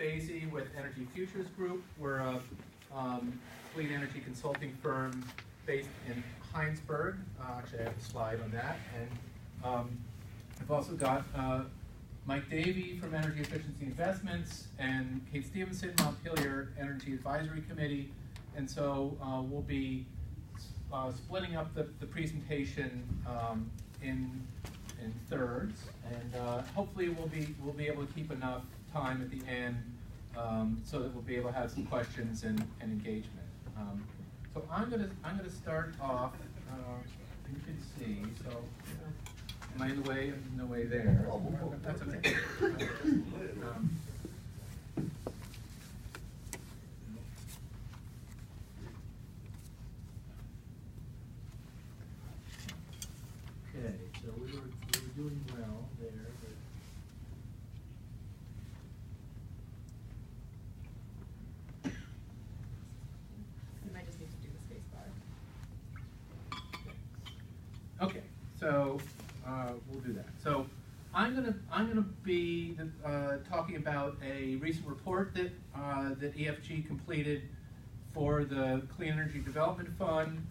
Basie with Energy Futures Group. We're a clean energy consulting firm based in Heinsberg. Actually, I have a slide on that. And I've also got Mike Davey from Energy Efficiency Investments and Kate Stevenson, Montpelier Energy Advisory Committee. And so we'll be splitting up the presentation in thirds, and hopefully we'll be able to keep enough time at the end so that we'll be able to have some questions and engagement. So I'm gonna start off. You can see. So am I in the way? I'm in the way there. That's okay. Okay, so we were doing well there, but you might just need to do the space bar. okay. So we'll do that. So I'm gonna be talking about a recent report that that EFG completed for the Clean Energy Development Fund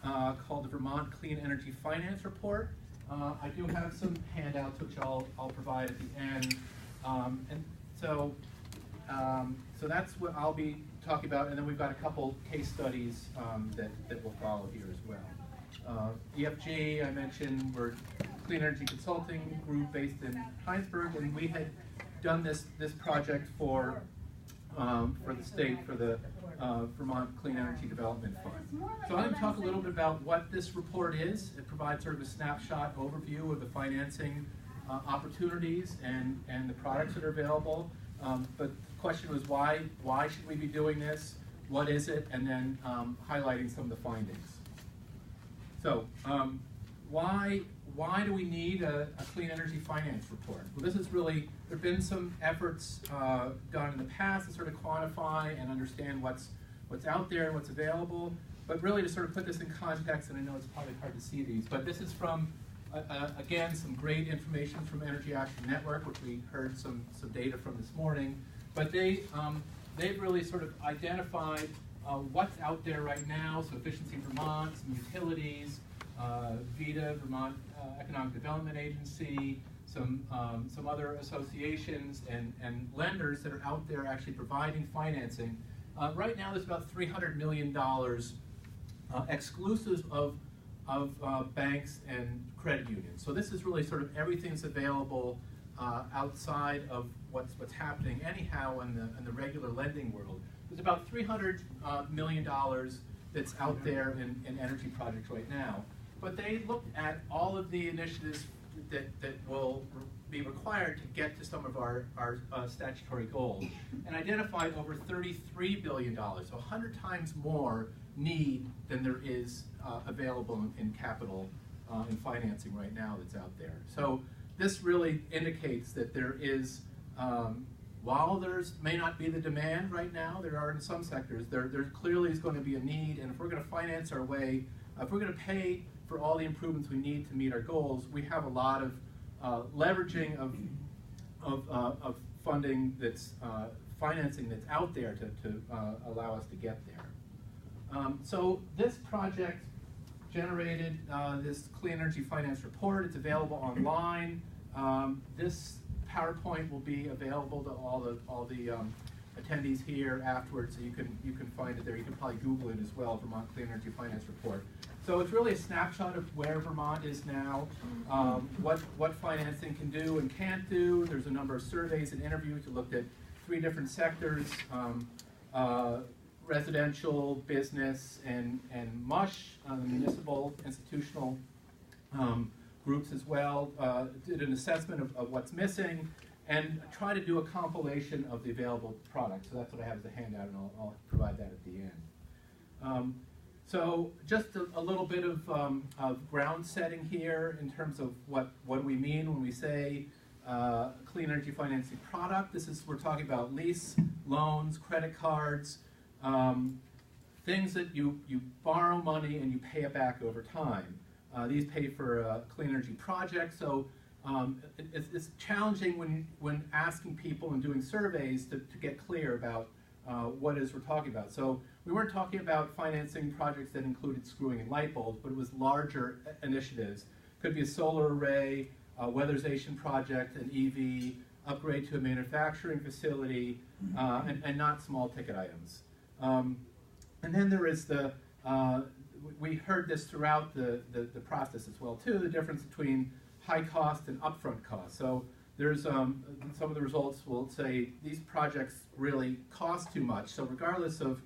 called the Vermont Clean Energy Finance Report. I do have some handouts which I'll provide at the end, and so that's what I'll be talking about, and then we've got a couple case studies that will follow here as well. EFG, I mentioned, we're a clean energy consulting group based in Heinsberg, and we had done this project for the state, for the Vermont Clean Energy Development Fund. So I'm going to talk a little bit about what this report is. It provides sort of a snapshot overview of the financing opportunities and the products that are available. But the question was why should we be doing this? What is it? And then highlighting some of the findings. So why do we need a clean energy finance report? Well, this is really, there have been some efforts done in the past to sort of quantify and understand what's out there and what's available, but really to sort of put this in context, and I know it's probably hard to see these, but this is from, again, some great information from Energy Action Network, which we heard some data from this morning, but they've really sort of identified what's out there right now, so Efficiency Vermont, some utilities, VEDA, Vermont Economic Development Agency, some other associations and lenders that are out there actually providing financing. Right now there's about $300 million exclusive of banks and credit unions. So this is really sort of everything's available outside of what's happening anyhow in the regular lending world. There's about $300 million that's out there in energy projects right now. But they looked at all of the initiatives that will be required to get to some of our statutory goals and identified over $33 billion, so 100 times more need than there is available in capital and financing right now that's out there. So this really indicates that there is, while there's may not be the demand right now, there are in some sectors, there clearly is going to be a need, and if we're going to finance our way, if we're going to pay for all the improvements we need to meet our goals, we have a lot of leveraging of funding that's financing that's out there to allow us to get there. So this project generated this Clean Energy Finance Report. It's available online. This PowerPoint will be available to all the attendees here afterwards, so you can find it there. You can probably Google it as well, Vermont Clean Energy Finance Report. So it's really a snapshot of where Vermont is now, what financing can do and can't do. There's a number of surveys and interviews that looked at 3 different sectors, residential, business, and MUSH, municipal, institutional groups as well. Did an assessment of what's missing and try to do a compilation of the available products. So that's what I have as a handout, and I'll provide that at the end. So just a little bit of ground setting here in terms of what do we mean when we say clean energy financing product. We're talking about lease, loans, credit cards, things that you borrow money and you pay it back over time. These pay for clean energy projects. So it's challenging when asking people and doing surveys to get clear about what it is we're talking about. So we weren't talking about financing projects that included screwing in light bulbs, but it was larger initiatives. Could be a solar array, a weatherization project, an EV, upgrade to a manufacturing facility, and not small ticket items. And then there is the, we heard this throughout the process as well too, the difference between high cost and upfront cost. So there's some of the results will say these projects really cost too much. So regardless of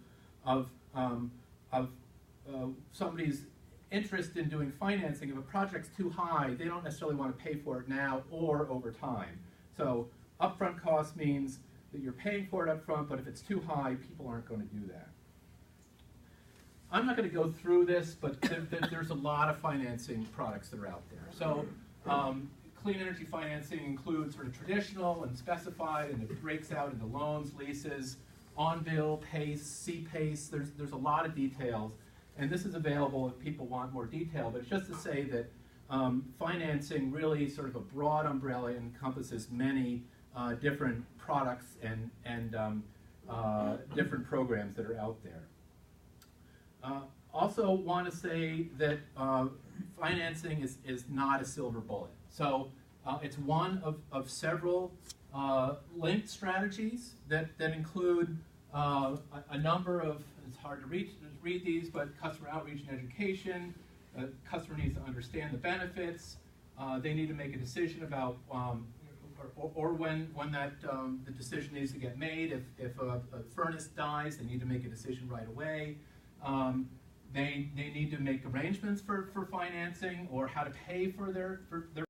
somebody's interest in doing financing, if a project's too high, they don't necessarily want to pay for it now or over time. So upfront cost means that you're paying for it up front, but if it's too high, people aren't going to do that. I'm not going to go through this, but there's a lot of financing products that are out there. So clean energy financing includes sort of traditional and specified, and it breaks out into loans, leases, on-bill, PACE, C-PACE. There's a lot of details, and this is available if people want more detail, but it's just to say that financing really sort of a broad umbrella encompasses many different products and different programs that are out there. Also want to say that financing is not a silver bullet. So it's one of several linked strategies that include a number of, it's hard to read these, but customer outreach and education. Customer needs to understand the benefits. They need to make a decision about, or when that the decision needs to get made. If a furnace dies, they need to make a decision right away. They need to make arrangements for financing or how to pay for their